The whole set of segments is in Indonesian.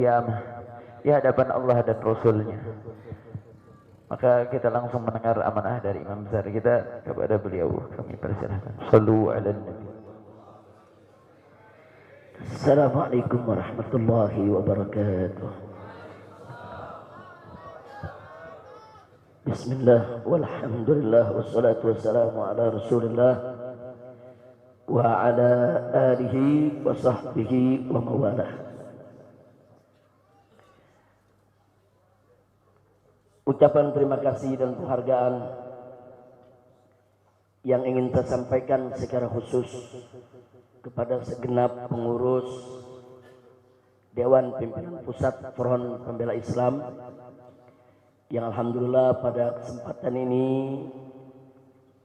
Qiyamah di hadapan Allah dan Rasulnya. Maka kita langsung mendengar amanah dari imam besar kita kepada beliau. Kami persilahkan. Shallu ala nabi. Assalamualaikum warahmatullahi wabarakatuh. Bismillah walhamdulillah wassalatu wassalamu ala rasulillah wa ala alihi wa sahbihi wa mawalah. Ucapan terima kasih dan penghargaan yang ingin saya sampaikan secara khusus kepada segenap pengurus Dewan Pimpinan Pusat Front Pembela Islam yang alhamdulillah pada kesempatan ini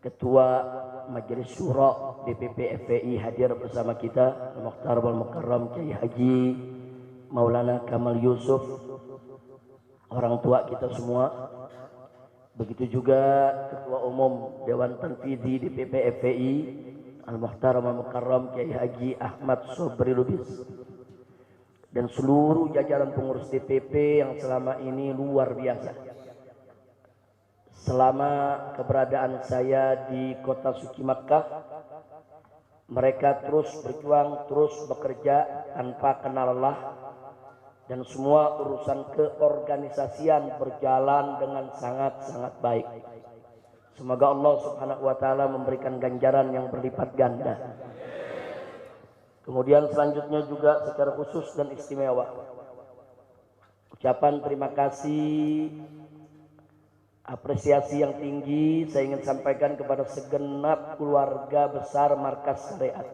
Ketua Majelis Syuro DPP FPI hadir bersama kita, Al-Mukhtar wal Mukarram Kiai Haji Maulana Kamal Yusuf, orang tua kita semua. Begitu juga Ketua Umum Dewan Tanfidhi DPP FPI Al-Mukhtar wal Mukarram Kiai Haji Ahmad Sobri Lubis, dan seluruh jajaran pengurus DPP yang selama ini luar biasa. Selama keberadaan saya di kota suci Makkah, mereka terus berjuang, terus bekerja tanpa kenal lelah, dan semua urusan keorganisasian berjalan dengan sangat-sangat baik. Semoga Allah Subhanahu wa taala memberikan ganjaran yang berlipat ganda. Kemudian selanjutnya juga secara khusus dan istimewa, ucapan terima kasih, apresiasi yang tinggi saya ingin sampaikan kepada segenap keluarga besar Markas Syariat,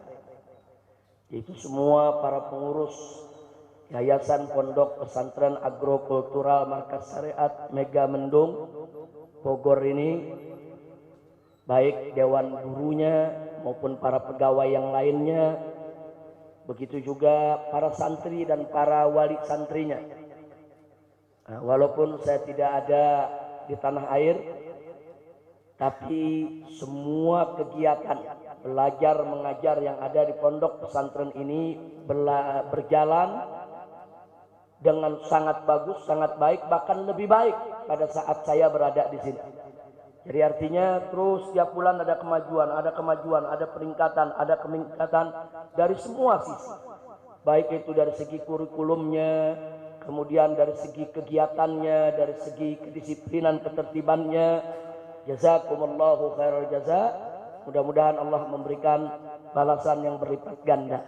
yaitu semua para pengurus Yayasan Pondok Pesantren Agrokultural Markas Syariat Mega Mendung Bogor ini, baik dewan gurunya maupun para pegawai yang lainnya, begitu juga para santri dan para wali santrinya. Nah, walaupun saya tidak ada di tanah air, tapi semua kegiatan belajar mengajar yang ada di pondok pesantren ini berjalan dengan sangat bagus, sangat baik, bahkan lebih baik pada saat saya berada di sini. Jadi artinya terus setiap bulan ada kemajuan, ada peningkatan, dari semua sisi. Baik itu dari segi kurikulumnya, kemudian dari segi kegiatannya, dari segi kedisiplinan ketertibannya. Jazakumullahu khairal jaza. Mudah-mudahan Allah memberikan balasan yang berlipat ganda.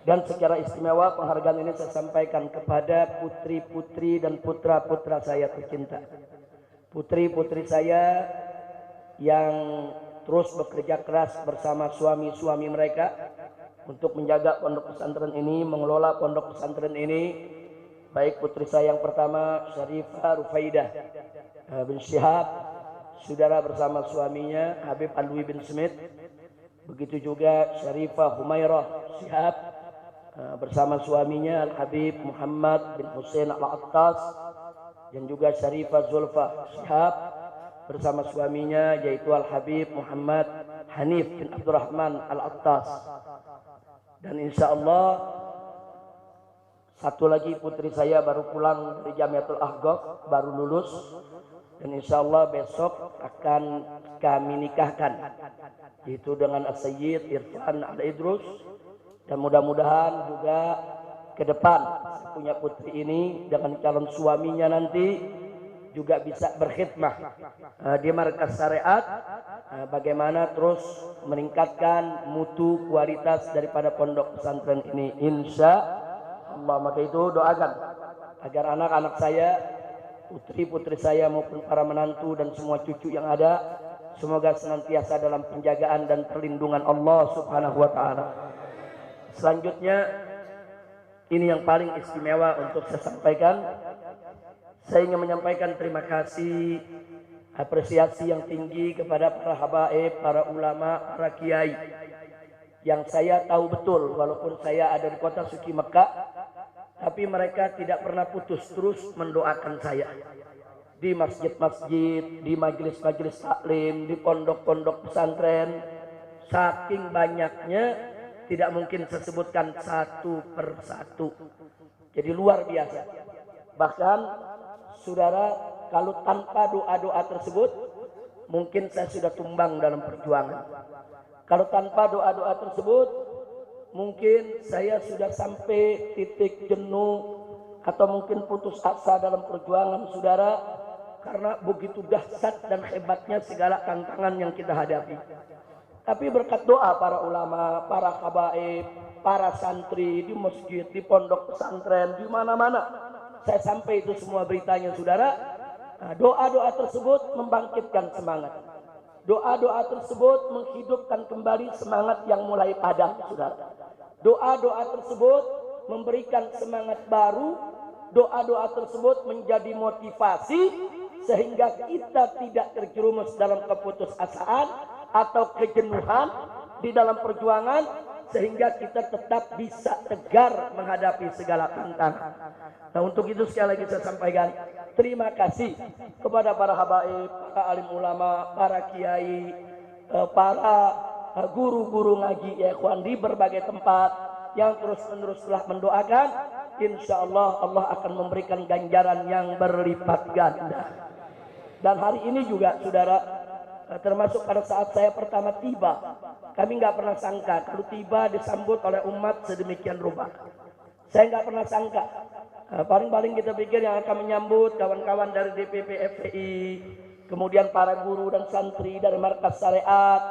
Dan secara istimewa penghargaan ini saya sampaikan kepada putri-putri dan putra-putra saya tercinta. Putri-putri saya yang terus bekerja keras bersama suami-suami mereka untuk menjaga pondok pesantren ini, mengelola pondok pesantren ini. Baik putri saya yang pertama Syarifah Rufaidah bin Syihab, saudara bersama suaminya Habib Alwi bin Smith. Begitu juga Syarifah Humairah Syihab bersama suaminya Al-Habib Muhammad bin Hussein Al-Attas, dan juga Syarifah Zulfa Syihab bersama suaminya yaitu Al-Habib Muhammad Hanif bin Abdurrahman Al-Attas. Dan insya Allah satu lagi putri saya baru pulang dari Jamiatul Ahqaf, baru lulus, dan insya Allah besok akan kami nikahkan, yaitu dengan As-Sayyid Irfan Al-Idrus. Dan mudah-mudahan juga ke depan punya putri ini dengan calon suaminya nanti juga bisa berkhidmah di Markas Syariat, bagaimana terus meningkatkan mutu kualitas daripada pondok pesantren ini, insya Allah. Maka itu doakan agar anak-anak saya, putri-putri saya maupun para menantu dan semua cucu yang ada, semoga senantiasa dalam penjagaan dan perlindungan Allah Subhanahu wa taala. Selanjutnya, ini yang paling istimewa untuk saya sampaikan. Saya ingin menyampaikan terima kasih, apresiasi yang tinggi kepada para habaib, para ulama, para kiai, yang saya tahu betul walaupun saya ada di kota suci Mekah, tapi mereka tidak pernah putus terus mendoakan saya di masjid-masjid, di majelis-majelis taklim, di pondok-pondok pesantren. Saking banyaknya tidak mungkin saya sebutkan satu per satu. Jadi luar biasa. Bahkan saudara, kalau tanpa doa-doa tersebut mungkin saya sudah tumbang dalam perjuangan. Kalau tanpa doa-doa tersebut mungkin saya sudah sampai titik jenuh atau mungkin putus asa dalam perjuangan saudara, karena begitu dahsyat dan hebatnya segala tantangan yang kita hadapi. Tapi berkat doa para ulama, para habaib, para santri di masjid, di pondok pesantren, di mana-mana, saya sampai itu semua beritanya saudara. Nah, doa-doa tersebut membangkitkan semangat. Doa-doa tersebut menghidupkan kembali semangat yang mulai padam saudara. Doa-doa tersebut memberikan semangat baru. Doa-doa tersebut menjadi motivasi sehingga kita tidak terjerumus dalam keputusasaan atau kejenuhan di dalam perjuangan, sehingga kita tetap bisa tegar menghadapi segala tantangan. Nah, untuk itu sekali lagi saya sampaikan terima kasih kepada para habaib, para alim ulama, para kiai, para guru-guru ngaji ya ikhwan di berbagai tempat yang terus-menerus telah mendoakan. Insya Allah Allah akan memberikan ganjaran yang berlipat ganda. Dan hari ini juga saudara, termasuk pada saat saya pertama tiba, kami nggak pernah sangka kalau tiba disambut oleh umat sedemikian rupa. Saya nggak pernah sangka. Paling-paling kita pikir yang akan menyambut kawan-kawan dari DPP FPI, kemudian para guru dan santri dari markas syariat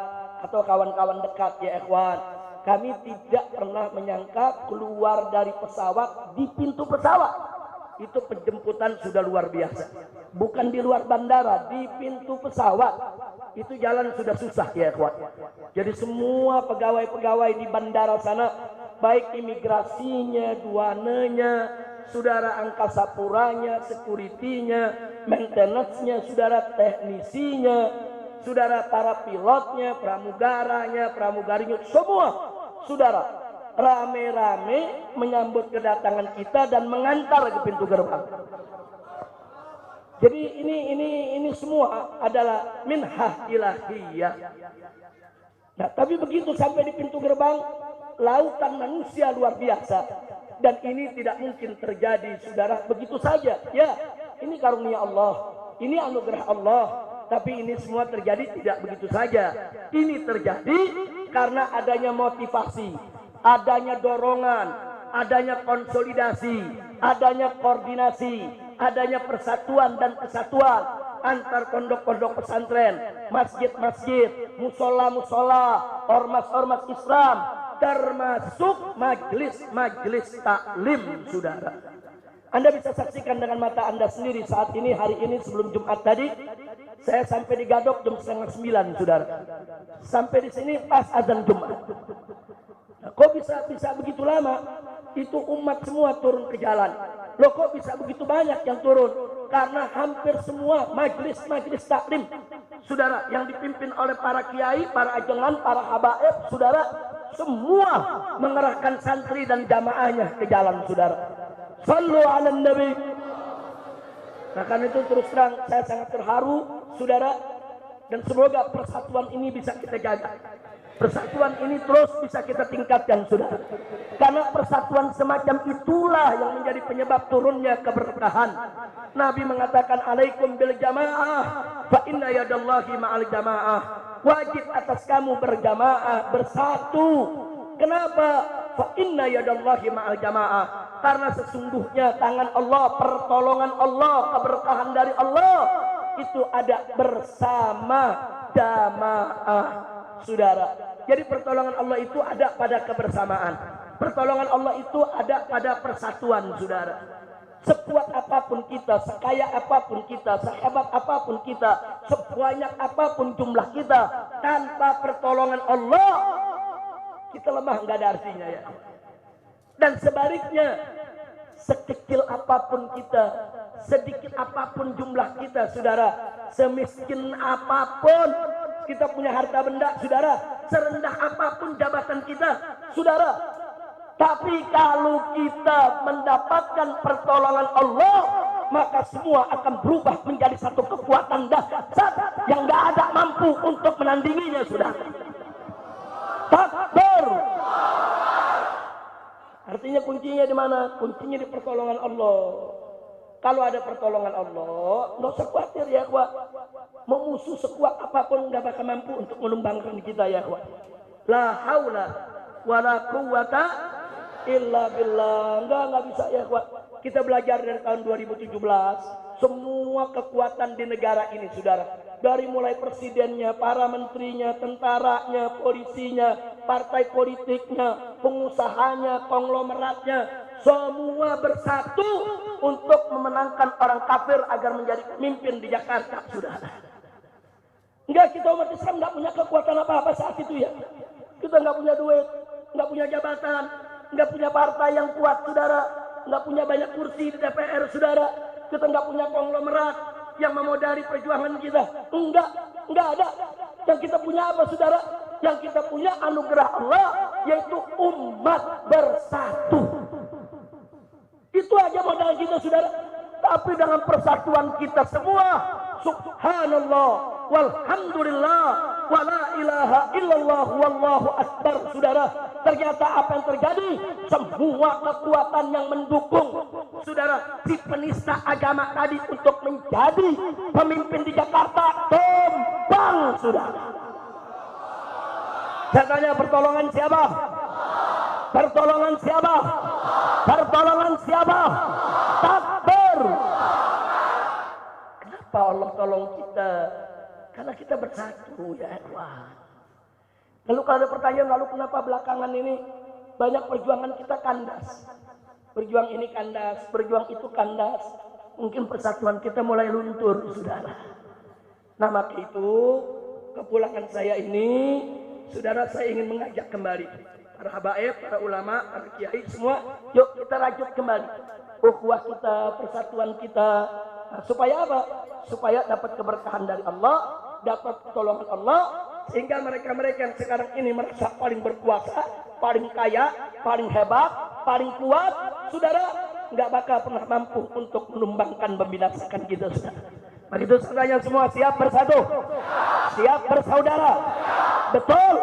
atau kawan-kawan dekat ya ikhwan. Kami tidak pernah menyangka keluar dari pesawat di pintu pesawat. Itu penjemputan sudah luar biasa. Bukan di luar bandara, di pintu pesawat. Itu jalan sudah susah ya ikhwan. Jadi semua pegawai-pegawai di bandara sana, baik imigrasinya, duananya, saudara angkasa puranya, security-nya, maintenance-nya, saudara teknisinya, saudara para pilotnya, pramugaranya, pramugarinya, semua saudara rame-rame menyambut kedatangan kita dan mengantar ke pintu gerbang. Jadi ini semua adalah minhah ilahiyah. Nah, tapi begitu sampai di pintu gerbang, lautan manusia luar biasa. Dan ini tidak mungkin terjadi saudara begitu saja. Ya, ini karunia Allah, ini anugerah Allah. Tapi ini semua terjadi tidak begitu saja. Ini terjadi karena adanya motivasi, adanya dorongan, adanya konsolidasi, adanya koordinasi, adanya persatuan dan kesatuan antar pondok-pondok pesantren, masjid-masjid, musola-musola, ormas-ormas Islam, termasuk majelis-majelis taklim saudara. Anda bisa saksikan dengan mata Anda sendiri saat ini, hari ini sebelum Jumat tadi, saya sampai di Gadok jam 8:30 saudara. Sampai di sini pas azan Jumat. Nah, kok bisa begitu lama? Itu umat semua turun ke jalan. Loh, kok bisa begitu banyak yang turun? Karena hampir semua majelis-majelis taklim saudara yang dipimpin oleh para kiai, para ajengan, para habaib saudara, semua mengerahkan santri dan jamaahnya ke jalan saudara. Sallu ala nabi. Nah, karena itu terus terang saya sangat terharu saudara, dan semoga persatuan ini bisa kita jaga. Persatuan ini terus bisa kita tingkatkan saudara. Karena persatuan semacam itulah yang menjadi penyebab turunnya keberkahan. Nabi mengatakan alaikum bil jamaah fa inna yadallahi ma'al jamaah. Wajib atas kamu berjamaah, bersatu. Kenapa? Fa inna yadallahi ma'al jamaah. Karena sesungguhnya tangan Allah, pertolongan Allah, keberkahan dari Allah itu ada bersama jamaah saudara. Jadi pertolongan Allah itu ada pada kebersamaan. Pertolongan Allah itu ada pada persatuan saudara. Sekuat apapun kita, sekaya apapun kita, sehebat apapun kita, sebanyak apapun jumlah kita, tanpa pertolongan Allah kita lemah, nggak ada artinya ya. Dan sebaliknya, sekecil apapun kita, sedikit apapun jumlah kita saudara, semiskin apapun kita punya harta benda saudara, serendah apapun jabatan kita saudara, tapi kalau kita mendapatkan pertolongan Allah, maka semua akan berubah menjadi satu kekuatan dahsyat yang gak ada mampu untuk menandinginya saudara. Takbir. Artinya kuncinya di mana? Kuncinya di pertolongan Allah. Kalau ada pertolongan Allah, nggak usah khawatir ya ikhwah. Mau musuh sekuat apapun nggak bakal mampu untuk menumbangkan kita ya ikhwah. La haula wala quwata illa billah. Nggak bisa ya ikhwah. Kita belajar dari tahun 2017, semua kekuatan di negara ini saudara. Dari mulai presidennya, para menterinya, tentaranya, polisinya, partai politiknya, pengusahanya, konglomeratnya, semua bersatu untuk memenangkan orang kafir agar menjadi pemimpin di Jakarta, saudara. Enggak, kita umat Islam enggak punya kekuatan apa-apa saat itu ya. Kita enggak punya duit, enggak punya jabatan, enggak punya partai yang kuat, saudara. Enggak punya banyak kursi di DPR, saudara. Kita enggak punya konglomerat yang memodali perjuangan kita. Enggak ada. Yang kita punya apa, saudara? Yang kita punya anugerah Allah, yaitu umat bersatu. Itu aja modal kita, saudara. Tapi dengan persatuan kita semua, subhanallah, walhamdulillah, wala ilaha illallah, wallahu akbar, saudara. Ternyata apa yang terjadi? Semua kekuatan yang mendukung, saudara, si penista agama tadi untuk menjadi pemimpin di Jakarta, tumbang, saudara. Saya tanya, pertolongan siapa? Pertolongan siapa? Pertolongan siapa? Takbir. Kenapa Allah tolong kita? Karena kita bersatu ya ikhwan. Lalu kalau ada pertanyaan, lalu kenapa belakangan ini banyak perjuangan kita kandas? Berjuang ini kandas, berjuang itu kandas. Mungkin persatuan kita mulai luntur, saudara. Nah maka itu kepulangan saya ini, saudara, saya ingin mengajak kembali para habaib, para ulama, para kiai semua, yuk kita rajut kembali ukhuwah kita, persatuan kita. Nah, supaya apa? Supaya dapat keberkahan dari Allah, dapat pertolongan Allah, sehingga mereka-mereka yang sekarang ini merasa paling berkuasa, paling kaya, paling hebat, paling kuat, saudara, nggak bakal pernah mampu untuk menumbangkan, membinasakan kita, saudara. Begitu saudaranya semua siap bersatu, siap bersaudara, betul,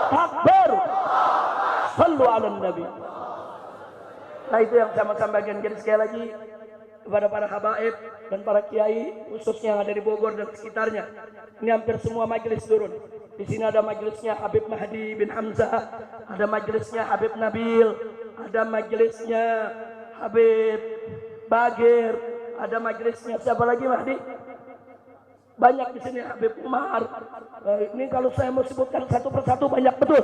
takbir, sallu ala nabi. Nah itu yang saya sampaikan. Jadi sekali lagi kepada para habaib dan para kiai, khususnya yang ada di Bogor dan sekitarnya, ini hampir semua majelis turun. Di sini ada majelisnya Habib Mahdi bin Hamzah, ada majelisnya Habib Nabil, ada majelisnya Habib Bagir, ada majelisnya siapa lagi Mahdi? Banyak di sini, Habib Umar. Ini kalau saya mau sebutkan satu persatu banyak betul.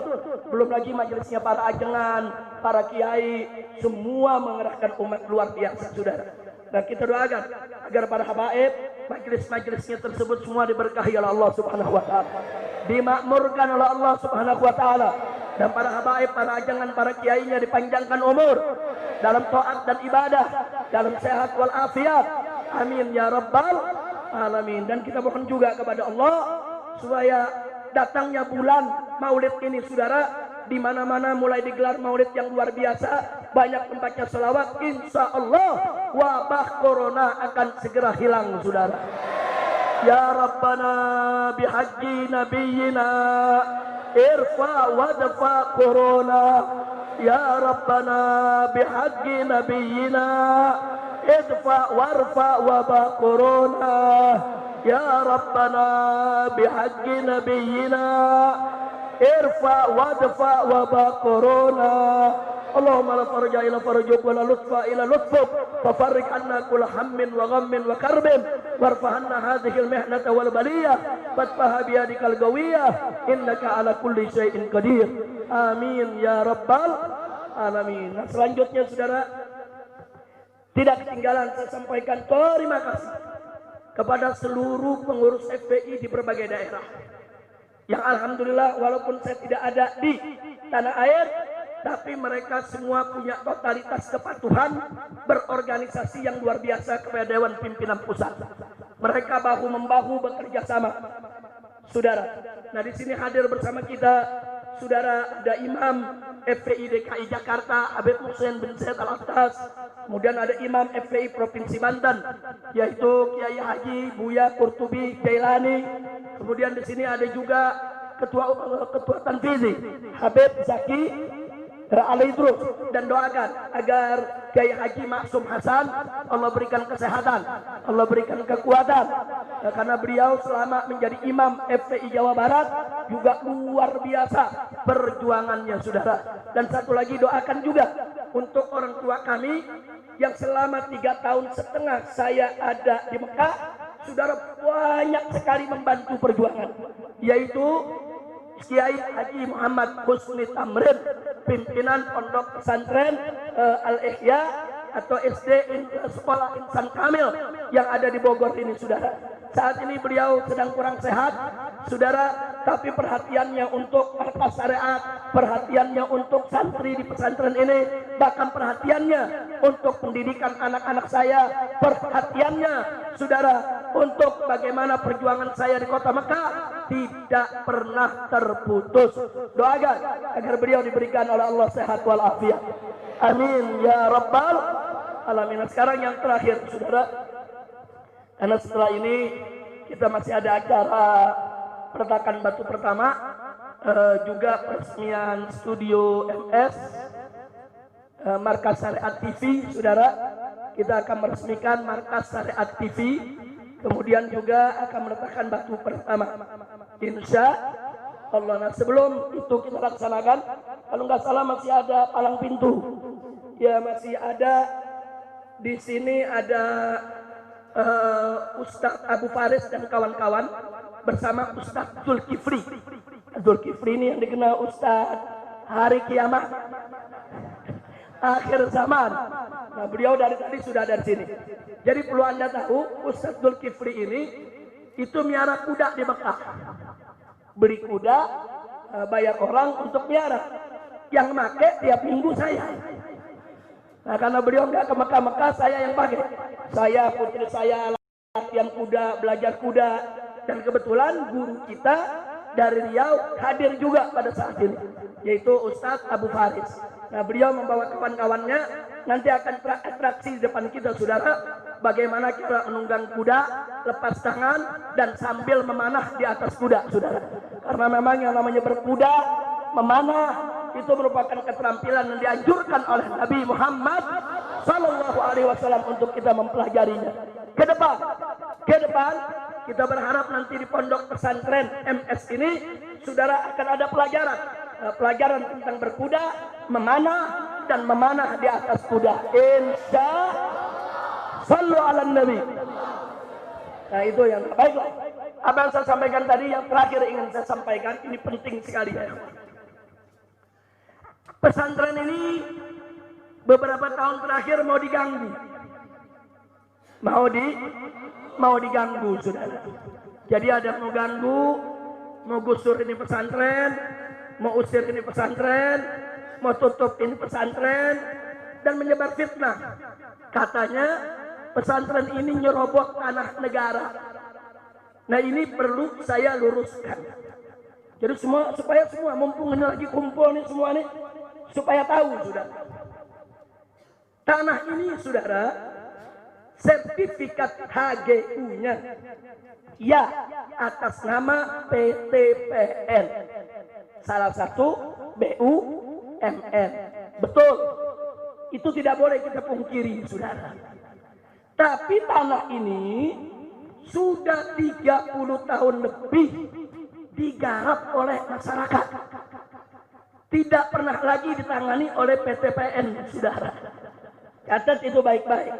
Belum lagi majelisnya para ajengan, para kiai, semua mengerahkan umat luar biasa, saudara. Dan kita doakan agar para habaib, majelis-majelisnya tersebut semua diberkahi oleh Allah Subhanahu wa taala, dimakmurkan oleh Allah Subhanahu wa taala, dan para habaib, para ajengan, para kiainya dipanjangkan umur dalam taat dan ibadah, dalam sehat wal afiat. Amin ya rabbal alamin. Dan kita mohon juga kepada Allah supaya datangnya bulan Maulid ini, saudara, di mana-mana mulai digelar Maulid yang luar biasa, banyak membaca selawat, insya Allah wabah corona akan segera hilang, saudara. Ya Rabbana bihaji nabiyina irfa wadfa corona. Ya Rabbana bihaji nabiyina idfa warfa wabah corona. Ya Rabbana bihaji nabiyina irfa wadfa wabah corona. Allahumma la farja ila farjuk wa la lutfa ila lutfuk fafarrik anna kulla hammin wa ghammin wa karbin warfa anna hadhihi al-mihnata wal baliyah fatfaha biyadikal gawiyah innaka ala kulli syai'in qadir. Amin ya rabbal alamin. Nah, selanjutnya saudara, tidak ketinggalan saya sampaikan terima kasih kepada seluruh pengurus FPI di berbagai daerah yang alhamdulillah walaupun saya tidak ada di tanah air, tapi mereka semua punya totalitas kepatuhan berorganisasi yang luar biasa kepada Dewan Pimpinan Pusat. Mereka bahu-membahu bekerja sama, saudara. Nah di sini hadir bersama kita, saudara, ada Imam FPI DKI Jakarta Habib Hussein bin Said Al-Attas. Kemudian ada Imam FPI Provinsi Banten, yaitu Kiai Haji Buya Qurtubi Jailani. Kemudian di sini ada juga Ketua Tanfizi Habib Zaki alih terus dan doakan agar Kiai Haji Maksum Hasan Allah berikan kesehatan, Allah berikan kekuatan, karena beliau selama menjadi imam FPI Jawa Barat juga luar biasa perjuangannya, saudara. Dan satu lagi, doakan juga untuk orang tua kami yang selama 3,5 tahun saya ada di Mekah, saudara, banyak sekali membantu perjuangan, yaitu Kiai Haji Muhammad Husni Tamrin, pimpinan Pondok Pesantren Al-Ihya atau SD Sekolah Insan Kamil yang ada di Bogor ini, saudara. Saat ini beliau sedang kurang sehat, saudara, tapi perhatiannya untuk markas syariat, perhatiannya untuk santri di pesantren ini, bahkan perhatiannya untuk pendidikan anak-anak saya, perhatiannya, saudara, untuk bagaimana perjuangan saya di kota Mekah tidak pernah terputus. Doakan agar beliau diberikan oleh Allah sehat walafiat. Amin ya rabbal alamin. Sekarang yang terakhir, saudara, karena setelah ini kita masih ada acara peletakan batu pertama, juga peresmian studio MS, markas syariat TV, saudara. Kita akan meresmikan markas syariat TV, kemudian juga akan meletakkan batu pertama, insya Allah. Nah, sebelum itu kita laksanakan, kalau nggak salah masih ada palang pintu, ya masih ada di sini ada Ustadz Abu Faris dan kawan-kawan bersama Ustadz Zulkifli. Zulkifli ini yang dikenal Ustadz hari kiamat, akhir zaman. Nah, beliau dari tadi sudah ada di sini. Jadi perlu Anda tahu, Ustadz Zulkifli ini itu miara kuda di Mekah. Beli kuda, bayar orang untuk miara. Yang make tiap minggu saya. Nah, karena beliau nggak ke Mekah-Mekah, saya yang pakai. Saya, putri saya latihan kuda, belajar kuda. Dan kebetulan guru kita dari Riau hadir juga pada saat ini, yaitu Ustadz Abu Faris. Nah, beliau membawa kawan-kawannya, nanti akan atraksi di depan kita, saudara. Bagaimana kita menunggang kuda, lepas tangan, dan sambil memanah di atas kuda, saudara. Karena memang yang namanya berkuda, memanah, itu merupakan keterampilan yang dianjurkan oleh Nabi Muhammad SAW untuk kita mempelajarinya. Ke depan, kita berharap nanti di pondok pesantren MS ini, saudara, akan ada pelajaran tentang berkuda, memanah, dan memanah di atas kuda. Insya Sallu ala Nabi. Nah, itu yang baiklah. Apa yang saya sampaikan tadi, yang terakhir ingin saya sampaikan, ini penting sekali ya. Pesantren ini beberapa tahun terakhir mau diganggu. Mau diganggu, saudara. Jadi ada mau ganggu, mau gusur ini pesantren, mau usir ini pesantren, mau tutup ini pesantren, dan menyebar fitnah. Katanya pesantren ini nyerobot tanah negara. Nah, ini perlu saya luruskan. Jadi supaya semua, mumpung ini lagi kumpul nih semua nih, supaya tahu, saudara. Tanah ini, saudara, sertifikat HGU-nya ya atas nama PTPN, salah satu BUMN. Betul, itu tidak boleh kita pungkiri, saudara. Tapi tanah ini sudah 30 tahun lebih digarap oleh masyarakat, tidak pernah lagi ditangani oleh PTPN, saudara. Catat itu baik-baik.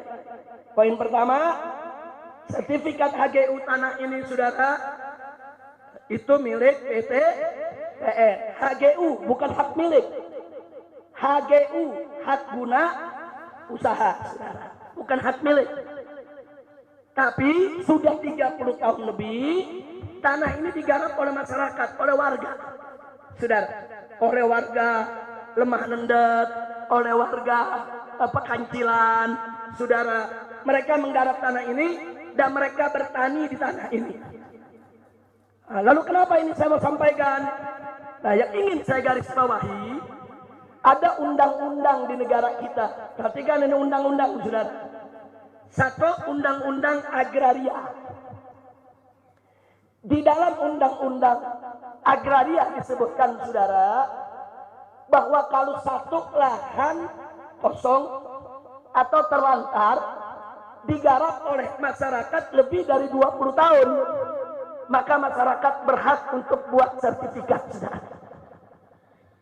Poin pertama, sertifikat HGU tanah ini, saudara, itu milik PTPN. HGU bukan hak milik. HGU, hak guna usaha, saudara, bukan hak milik. Tapi sudah 30 tahun lebih tanah ini digarap oleh masyarakat, oleh warga, saudara, oleh warga Lemah Nendet, oleh warga Pekancilan, saudara. Mereka menggarap tanah ini dan mereka bertani di tanah ini. Nah, lalu kenapa ini saya mau sampaikan? Nah, yang ingin saya garis bawahi, ada undang-undang di negara kita. Perhatikan ini undang-undang, saudara. Satu, undang-undang agraria. Di dalam undang-undang agraria disebutkan, saudara, bahwa kalau satu lahan kosong atau terlantar digarap oleh masyarakat lebih dari 20 tahun, maka masyarakat berhak untuk buat sertifikat.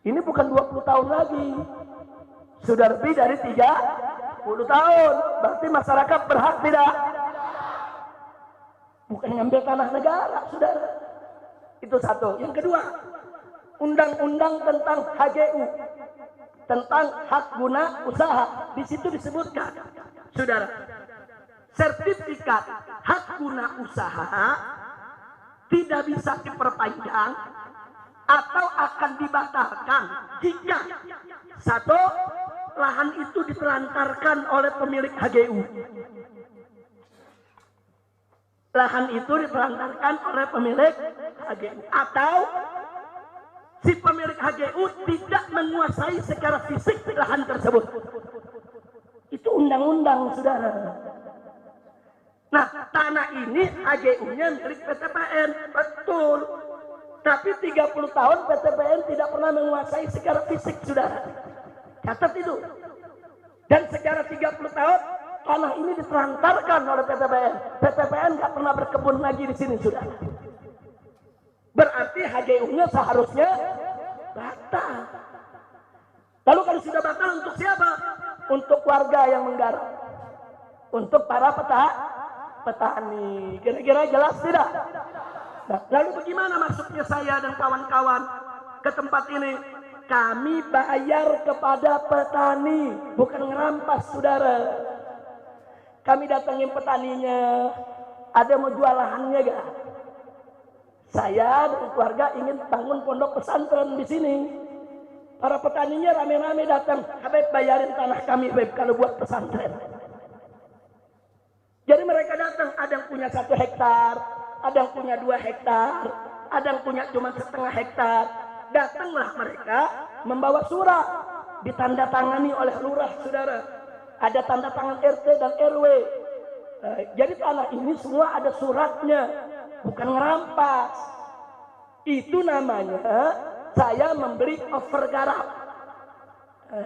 Ini bukan 20 tahun lagi, sudah lebih dari 30 tahun. Berarti masyarakat berhak tidak? Bukan ngambil tanah negara, saudara. Itu satu. Yang kedua, undang-undang tentang HGU, tentang hak guna usaha. Di situ disebutkan, saudara, sertifikat hak guna usaha tidak bisa diperpanjang atau akan dibatalkan jika satu, lahan itu ditelantarkan oleh pemilik HGU. Lahan itu ditelantarkan oleh pemilik HGU, atau si pemilik HGU tidak menguasai secara fisik lahan tersebut. Itu undang-undang, saudara. Nah, tanah ini HGU-nya milik PTPN, betul. Tapi 30 tahun PTPN tidak pernah menguasai secara fisik, saudara. Catat itu. Dan secara 30 tahun tanah ini ditelantarkan oleh PTPN. PTPN nggak pernah berkebun lagi di sini, saudara. Berarti HGU-nya seharusnya batal. Lalu kalau sudah batal, untuk siapa? Untuk warga yang menggarap, untuk para petani. Kira-kira jelas tidak? Nah, lalu bagaimana masuknya saya dan kawan-kawan ke tempat ini? Kami bayar kepada petani, bukan ngerampas, saudara. Kami datangin petaninya, ada mau jual lahannya gak? Saya dan keluarga ingin bangun pondok pesantren di sini. Para petaninya rame-rame datang, Habib bayarin tanah kami, Habib, kalau buat pesantren. Jadi mereka datang, ada yang punya 1 hektar, ada yang punya 2 hektar, ada yang punya cuma setengah hektar. Datanglah mereka membawa surat, ditandatangani oleh lurah, saudara. Ada tanda tangan RT dan RW. Jadi tanah ini semua ada suratnya, bukan ngerampas. Itu namanya saya membeli overgarap.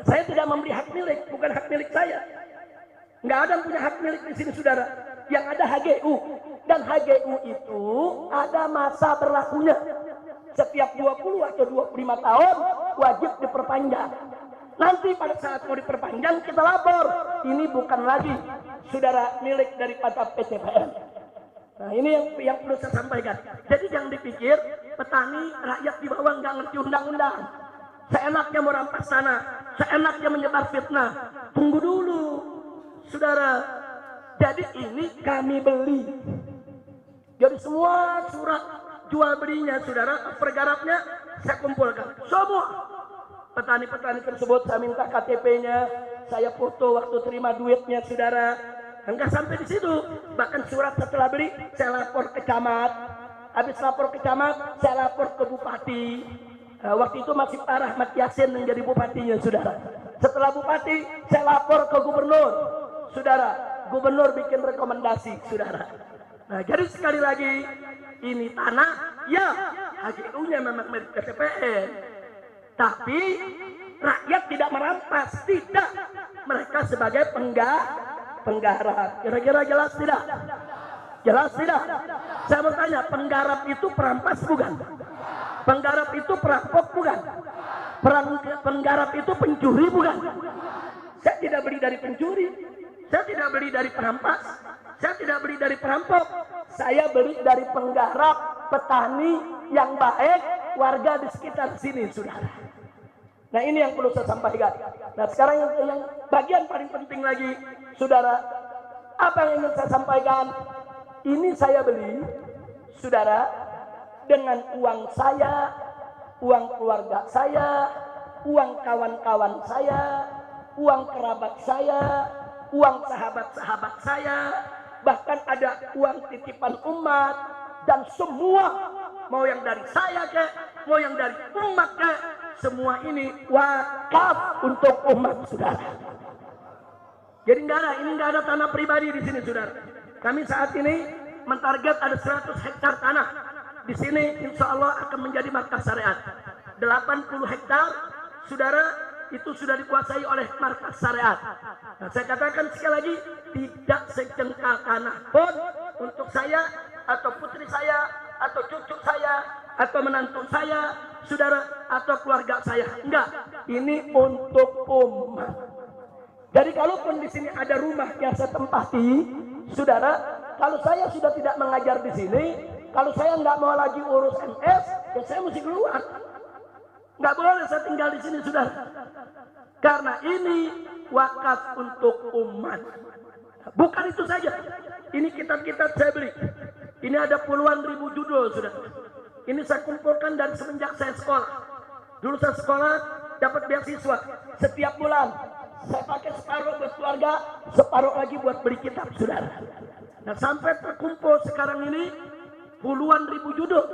Saya tidak membeli hak milik, bukan hak milik saya. Nggak ada yang punya hak milik di sini, saudara. Yang ada HGU, dan HGU itu ada masa berlakunya. Setiap 20 atau 25 tahun wajib diperpanjang. Nanti pada saat mau diperpanjang kita lapor, ini bukan lagi, saudara, milik daripada PTPN. Nah, ini yang perlu saya sampaikan. Jadi jangan dipikir petani rakyat di bawah nggak ngerti undang-undang. Seenaknya mau rampas tanah, seenaknya menyebar fitnah. Tunggu dulu, saudara. Jadi ini kami beli. Jadi semua surat jual belinya, saudara, pergarapnya saya kumpulkan. Semua petani-petani tersebut saya minta KTP-nya, saya foto waktu terima duitnya, saudara. Enggak sampai di situ, bahkan surat setelah beli saya lapor ke camat. Habis lapor ke camat, saya lapor ke bupati. Waktu itu masih Pak Rahmat Yasin yang jadi bupatinya, saudara. Setelah bupati, saya lapor ke gubernur, saudara. Gubernur bikin rekomendasi, saudara. Nah, jadi sekali lagi, ini tanah, ya HGU-nya memang milik PTPN. Tapi rakyat tidak merampas, tidak. Mereka sebagai penggarap. Kira-kira jelas tidak? Jelas tidak? Saya mau tanya, penggarap itu perampas bukan? Penggarap itu perampok bukan? Penggarap itu pencuri bukan? Saya tidak beli dari pencuri, saya tidak beli dari perampas, saya tidak beli dari perampok, saya beli dari penggarap, petani yang baik, warga di sekitar sini, saudara. Nah, ini yang perlu saya sampaikan. Nah, sekarang yang bagian paling penting lagi, saudara, apa yang ingin saya sampaikan? Ini saya beli, saudara, dengan uang saya, uang keluarga saya, uang kawan-kawan saya, uang kerabat saya, uang sahabat-sahabat saya, bahkan ada uang titipan umat, dan semua, mau yang dari saya ke, mau yang dari umat ke, semua ini wakaf untuk umat, saudara. Jadi ini nggak ada tanah pribadi di sini, saudara. Kami saat ini mentarget ada 100 hektar tanah. Di sini insya Allah akan menjadi markas syariat. 80 hektar saudara, itu sudah dikuasai oleh markas syariat. Nah, saya katakan sekali lagi, tidak sejengkal tanah pun untuk saya atau putri saya atau cucu saya atau menantu saya, saudara, atau keluarga saya. Enggak, ini untuk umat. Jadi kalaupun di sini ada rumah yang saya tempati, saudara, kalau saya sudah tidak mengajar di sini, kalau saya nggak mau lagi urus MS, ya saya mesti keluar. Nggak boleh saya tinggal di sini, saudara. Karena ini wakaf untuk umat. Bukan itu saja. Ini kitab-kitab saya beli. Ini ada puluhan ribu judul, saudara. Ini saya kumpulkan dari semenjak saya sekolah. Dulu saya sekolah dapat beasiswa setiap bulan. Saya pakai separuh buat keluarga, separuh lagi buat beli kitab, saudara. Nah, sampai terkumpul sekarang ini puluhan ribu judul.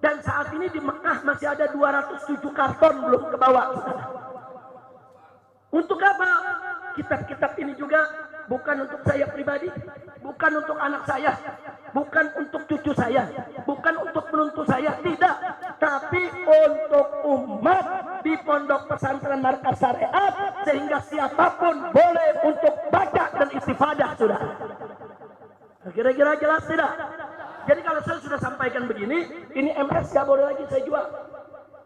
Dan saat ini di Mekah masih ada 207 karton belum ke bawah, saudara. Untuk apa? Kitab-kitab ini juga bukan untuk saya pribadi, bukan untuk anak saya, bukan untuk cucu saya, bukan untuk menantu saya, tidak. Tapi untuk umat di pondok pesantren markas syariat, sehingga siapapun boleh untuk baca dan istifadah, saudara. Kira-kira jelas tidak? Jadi kalau saya sudah sampaikan begini, ini MS nggak boleh lagi saya jual.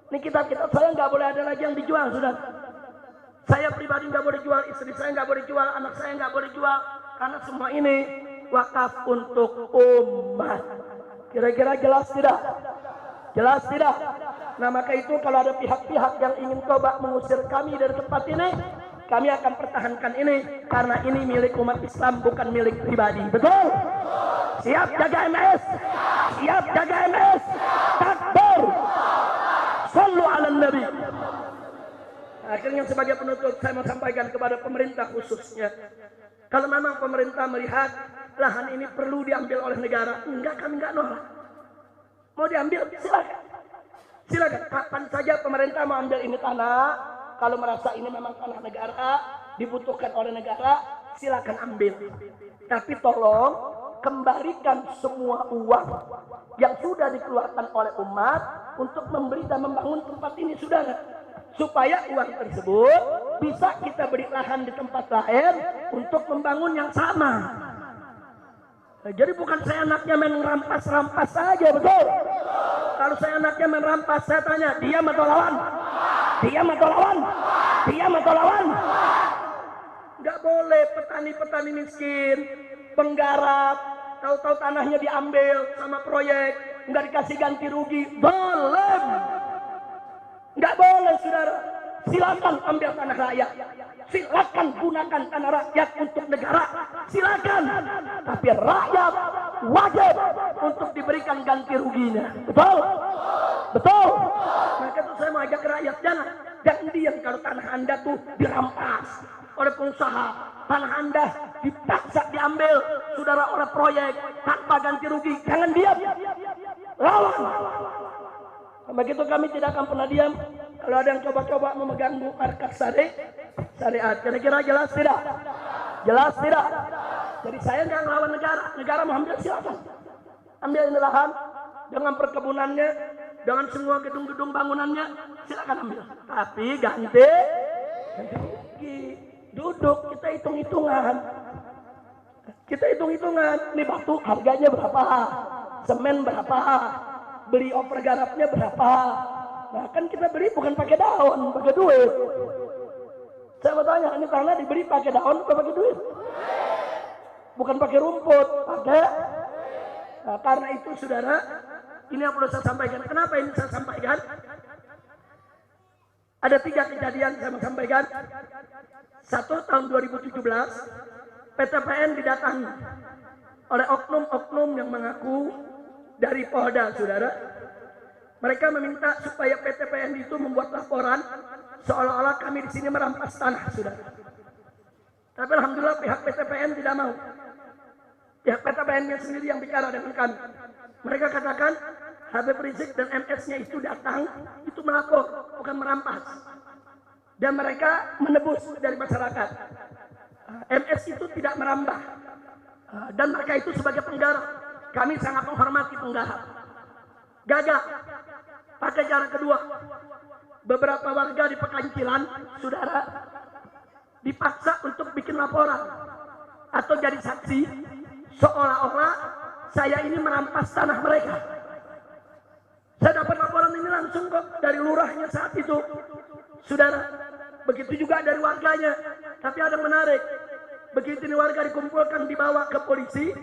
Ini kitab-kitab saya nggak boleh ada lagi yang dijual, saudara. Saya pribadi nggak boleh jual, istri saya nggak boleh jual, anak saya nggak boleh jual, karena semua ini wakaf untuk umat. Kira-kira jelas tidak? Jelas tidak? Nah, maka itu kalau ada pihak-pihak yang ingin coba mengusir kami dari tempat ini, kami akan pertahankan ini, karena ini milik umat Islam, bukan milik pribadi. Betul? Siap jaga MS? Siap jaga MS? Takbir! Sallu ala Nabi. Akhirnya sebagai penutup saya mau sampaikan kepada pemerintah khususnya. Kalau memang pemerintah melihat lahan ini perlu diambil oleh negara, enggak, kami enggak nolak. Mau diambil, silakan. Silakan, kapan saja pemerintah mau ambil ini tanah, kalau merasa ini memang tanah negara, dibutuhkan oleh negara, silakan ambil. Tapi tolong kembalikan semua uang yang sudah dikeluarkan oleh umat untuk memberi dan membangun tempat ini, saudara. Supaya uang tersebut bisa kita beri lahan di tempat lain untuk membangun yang sama. Nah, jadi bukan saya anaknya main rampas-rampas saja, betul? Kalau saya anaknya main rampas, saya tanya, diam atau lawan? Diam atau lawan? Diam atau lawan? Nggak boleh petani-petani miskin, penggarap, tahu-tahu tanahnya diambil sama proyek, nggak dikasih ganti rugi. Boleh. Nggak boleh, saudara. Silakan ambil tanah rakyat. Silakan gunakan tanah rakyat untuk negara. Silakan. Tapi rakyat wajib untuk diberikan ganti ruginya. Betul? Betul? Maka itu saya mau ajak rakyat, jangan diam kalau tanah Anda tuh dirampas oleh pengusaha. Tanah Anda dipaksa diambil, saudara, oleh proyek tanpa ganti rugi. Jangan diam. Lawan. Begitu kami tidak akan pernah diam kalau ada yang coba-coba memegang markas syariat. Kira-kira jelas tidak? Jelas tidak? Jadi saya nggak ngelawan negara. Negara mau ambil, silakan. Ambil ini lahan dengan perkebunannya, dengan semua gedung-gedung bangunannya, silakan ambil. Tapi ganti rugi. Duduk, kita hitung-hitungan. Kita hitung-hitungan. Ini batu harganya berapa? Semen berapa? Beli over garapnya berapa? Nah, kan kita beli bukan pakai daun, pakai duit. Saya mau tanya, ini tanah dibeli pakai daun atau pakai duit? Bukan pakai rumput, pakai. Nah, karena itu, saudara, ini yang perlu saya sampaikan. Kenapa ini saya sampaikan? Ada 3 kejadian saya mau sampaikan. 1, tahun 2017, PTPN didatangi oleh oknum-oknum yang mengaku dari Polda, saudara. Mereka meminta supaya PTPN itu membuat laporan seolah-olah kami di sini merampas tanah, saudara. Tapi alhamdulillah pihak PTPN tidak mau. Pihak PTPN-nya sendiri yang bicara dengan kami. Mereka katakan Habib Rizik dan MS-nya itu datang, itu melapor, bukan merampas. Dan mereka menebus dari masyarakat. MS itu tidak merambah. Dan mereka itu sebagai penggarap. Kami sangat menghormati penggarap. Gagah. Pakai cara kedua. beberapa warga di Pekancilan, saudara, dipaksa untuk bikin laporan atau jadi saksi seolah-olah saya ini merampas tanah mereka. Saya dapat laporan ini langsung kok dari lurahnya saat itu, saudara. Begitu juga dari warganya. Tapi ada yang menarik, begitu ini warga dikumpulkan dibawa ke polisi,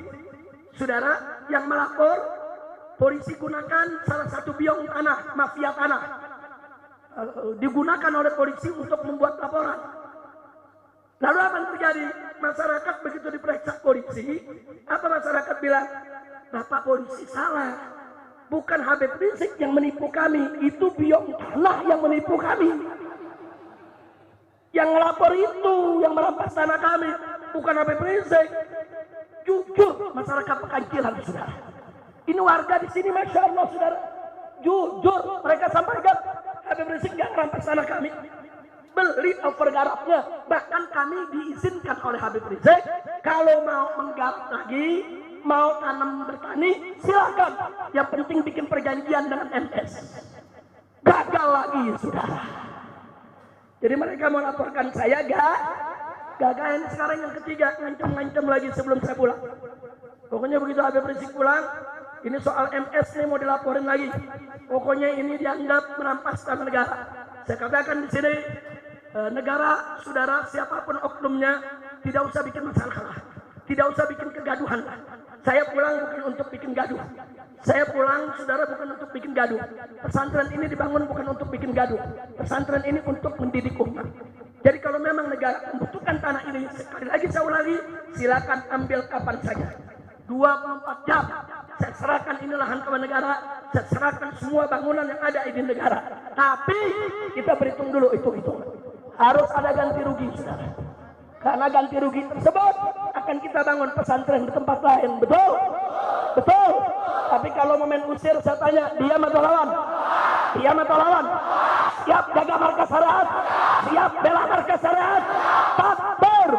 saudara, yang melapor, polisi gunakan salah satu biong tanah, mafia tanah, digunakan oleh polisi untuk membuat laporan. Lalu apa yang terjadi? Masyarakat begitu diperiksa polisi, apa masyarakat bilang? Bapak polisi salah, bukan Habib Rizik yang menipu kami, itu biong tanah yang menipu kami. Yang ngelapor itu, yang merampas tanah kami, bukan Habib Rizik. Jujur masyarakat Pekancilan, saudara. Ini warga di sini, masya Allah, saudara. Jujur mereka sampaikan, Habib Rizik nggak merampas tanah kami. Beli overgarapnya, bahkan kami diizinkan oleh Habib Rizik kalau mau menggarap lagi, mau tanam bertani, silakan. Yang penting bikin perjanjian dengan MS. Gagal lagi, saudara. Jadi mereka mau laporkan saya, gagal. Ini sekarang yang ketiga, ngancam-ngancam lagi sebelum saya pulang. Pokoknya begitu Habib Rizik pulang, ini soal MS nih mau dilaporin lagi. Pokoknya ini dianggap merampas tanah negara. Saya katakan di sini, negara, saudara, siapapun oknumnya, tidak usah bikin masalah, tidak usah bikin kegaduhan. Saya pulang bukan untuk bikin gaduh. Saya pulang, saudara, bukan untuk bikin gaduh. Pesantren ini dibangun bukan untuk bikin gaduh. Pesantren ini untuk mendidik umat. Jadi kalau memang negara membutuhkan tanah ini, sekali lagi saya ulangi, silakan ambil kapan saja. 24 jam. Saya serahkan ini lahan kepada negara. Saya serahkan semua bangunan yang ada di negara. Tapi kita berhitung dulu itu. Harus ada ganti rugi, saudara. Karena ganti rugi tersebut akan kita bangun pesantren di tempat lain. Betul? Betul. Tapi kalau momen usir, saya tanya, diam atau lawan? Diam atau lawan? Siap jaga markas syariat? Siap bela markas syariat? Takbir!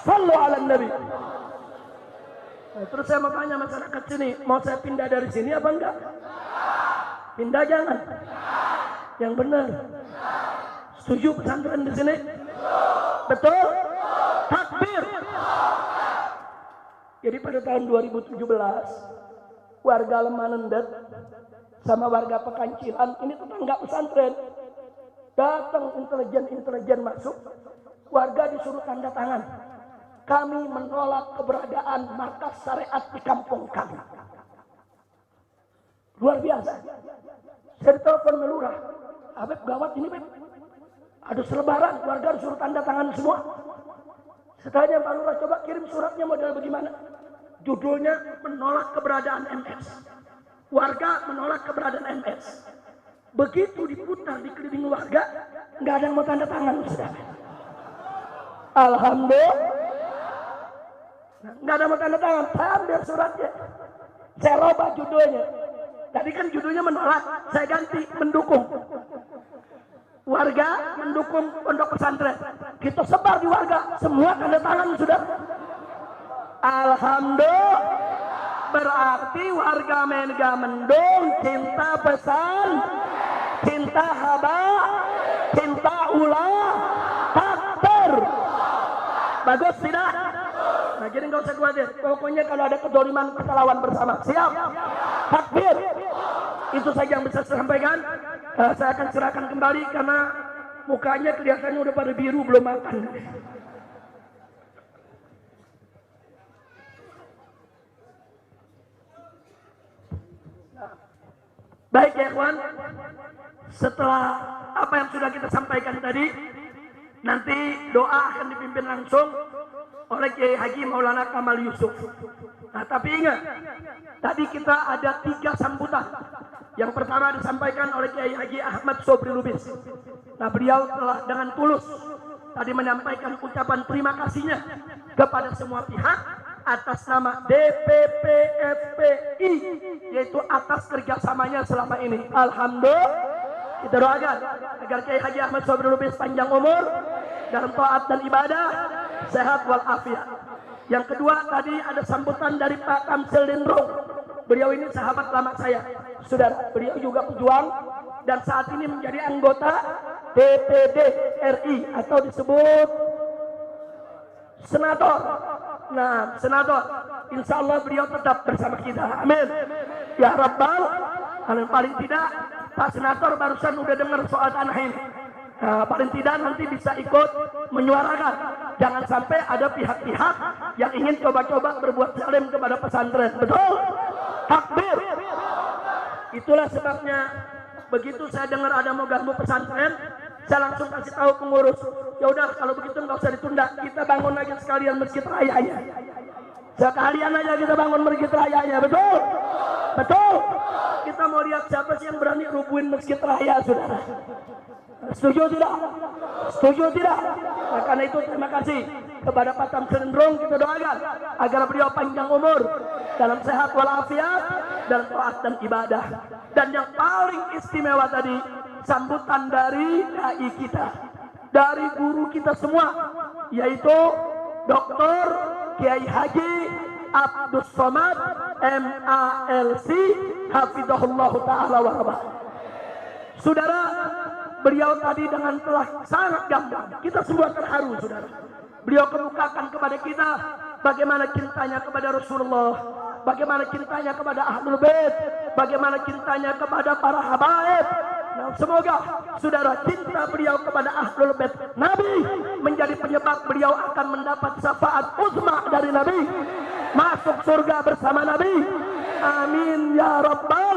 Sallu ala Nabi. Nah, terus saya mau tanya masyarakat sini, mau saya pindah dari sini apa enggak? Pindah jangan. Yang benar. Setuju pesantren di sini? Betul? Takbir. Jadi pada tahun 2017, warga Lemanendet sama warga Pekancilan, ini tetangga pesantren, datang intelijen masuk, warga disuruh tanda tangan. Kami menolak keberadaan markas syariat di kampung kami. Luar biasa. Saya ditelepon melurah, Habib gawat ini, Beb. Ada selebaran, warga disuruh tanda tangan semua. Setelahnya Pak Lurah, coba kirim suratnya model bagaimana? Judulnya menolak keberadaan MS. Warga menolak keberadaan MS. Begitu diputar di keliling warga, nggak ada yang mau tanda tangan, saudara. Alhamdulillah. Nggak ada yang mau tanda tangan. Saya ambil suratnya. Saya robah judulnya. Tadi kan judulnya menolak, saya ganti mendukung. Warga mendukung pondok pesantren. Kita sebar di warga, semua tanda tangan sudah. Alhamdulillah. Berarti warga Mega Mendung cinta pesan, cinta haba, cinta ulah, takbir. Bagus tidak? Nah, jadi nggak usah khawatir. Pokoknya kalau ada kedoliman kita lawan bersama. Siap? Takbir. Itu saja yang bisa saya sampaikan. Saya akan serahkan kembali karena mukanya kelihatannya udah pada biru, belum makan. Baik ya kawan, setelah apa yang sudah kita sampaikan tadi, nanti doa akan dipimpin langsung oleh Kiai Haji Maulana Kamal Yusuf. Nah, tapi ingat, tadi kita ada 3 sambutan. Yang pertama disampaikan oleh Kiai Haji Ahmad Sobri Lubis. Nah, beliau telah dengan tulus tadi menyampaikan ucapan terima kasihnya kepada semua pihak atas nama DPP FPI, yaitu atas kerjasamanya selama ini. Alhamdulillah, kita doakan agar Kiai Haji Ahmad Sobri Lubis panjang umur dalam taat dan ibadah, sehat walafiat. Yang kedua tadi ada sambutan dari Pak Tamsil Lindrung. Beliau ini sahabat lama saya, saudara. Beliau juga pejuang dan saat ini menjadi anggota DPD RI atau disebut senator. Nah, senator, insya Allah beliau tetap bersama kita. Amin. Ya Rabbal Alamin. Paling tidak Pak Senator barusan udah dengar soal tanah ini. Nah, paling tidak nanti bisa ikut menyuarakan. Jangan sampai ada pihak-pihak yang ingin coba-coba berbuat zalim kepada pesantren. Betul? Takbir. Itulah sebabnya begitu saya dengar ada mau ganggu pesantren, saya langsung kasih tahu pengurus. Ya udah kalau begitu nggak usah ditunda, kita bangun aja sekalian masjid rayanya. Sekalian aja kita bangun masjid rayanya. Betul? Betul? Kita mau lihat siapa sih yang berani rubuhin masjid raya, saudara. Setuju tidak? Setuju tidak? Nah, karena itu terima kasih kepada Pak Tamsendrong, kita doakan agar beliau panjang umur dalam sehat walafiat dan taat dan ibadah. Dan yang paling istimewa tadi sambutan dari dai kita, dari guru kita semua, yaitu Dr. Kiai Haji Abdus Somad MALC Hafizahullah Ta'ala wa Rabah. Saudara, beliau tadi dengan telah sangat gamblang, kita semua terharu, saudara. Beliau kemukakan kepada kita bagaimana cintanya kepada Rasulullah, bagaimana cintanya kepada Ahlul Bait, bagaimana cintanya kepada para habaib. Nah, semoga saudara cinta beliau kepada Ahlul Bait Nabi menjadi penyebab beliau akan mendapat syafaat uzma dari Nabi, masuk surga bersama Nabi. Amin ya Rabbal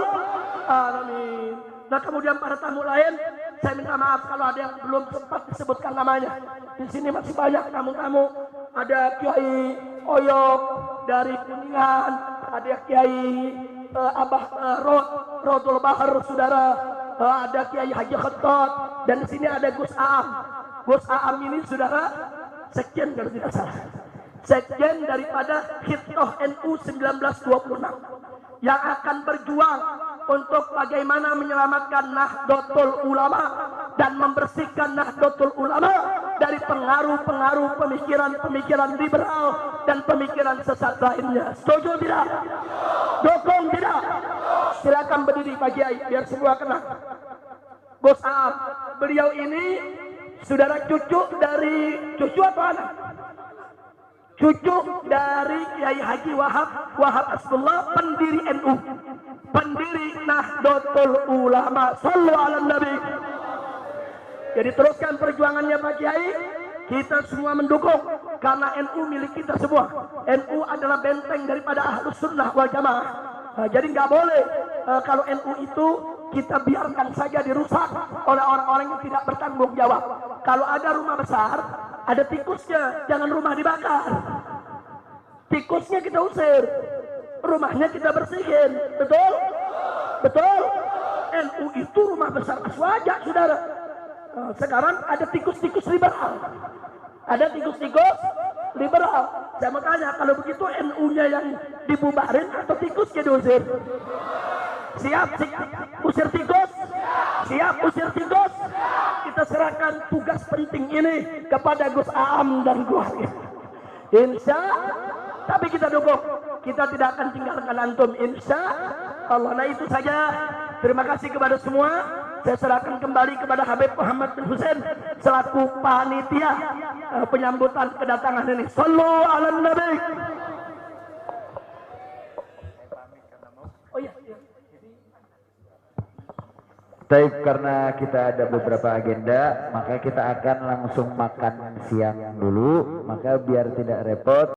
Alamin. Nah, kemudian para tamu lain, saya minta maaf kalau ada yang belum sempat disebutkan namanya. Di sini masih banyak tamu-tamu. Ada Kiai Oyok dari Kuningan, ada Kiai Abah Rodul Bahar, saudara. Ada Kiai Haji Khattat, dan di sini ada Gus Aam. Gus Aam ini, saudara, sekjen kalau tidak salah. Sekjen daripada Hitoh NU 1926 yang akan berjuang untuk bagaimana menyelamatkan Nahdlatul Ulama dan membersihkan Nahdlatul Ulama dari pengaruh-pengaruh pemikiran-pemikiran liberal dan pemikiran sesat lainnya. Setuju tidak? Dukung tidak? Silakan berdiri Pak Kiai biar semua kenal. Gus Aam, beliau ini saudara cucu atau anak? Cucu dari Kiai Haji Wahab Asbullah, pendiri NU, pendiri Nahdlatul Ulama. Sallu ala Nabi. Jadi teruskan perjuangannya Pak Kiai, kita semua mendukung karena NU milik kita semua. NU adalah benteng daripada Ahlus Sunnah wal Jamaah. Nah, jadi nggak boleh kalau NU itu kita biarkan saja dirusak oleh orang-orang yang tidak bertanggung jawab. Kalau ada rumah besar, ada tikusnya, jangan rumah dibakar. Tikusnya kita usir, rumahnya kita bersihin. Betul? Betul? NU itu rumah besar aswaja, saudara. Sekarang ada tikus-tikus liberal. Ada tikus-tikus liberal. Saya mau tanya, kalau begitu NU-nya yang dibubarin atau tikusnya diusir? Siap usir tikus? Siap usir tikus? Kita serahkan tugas penting ini kepada Gus Aam dan keluarga. Insya tapi kita dukung, kita tidak akan tinggalkan antum, insya Allah. Nah, itu saja. Terima kasih kepada semua. Saya serahkan kembali kepada Habib Muhammad bin Husain selaku panitia penyambutan kedatangan ini. Sallu ala Nabi. Oh iya. Baik, karena kita ada beberapa agenda, maka kita akan langsung makan siang dulu. Maka biar tidak repot,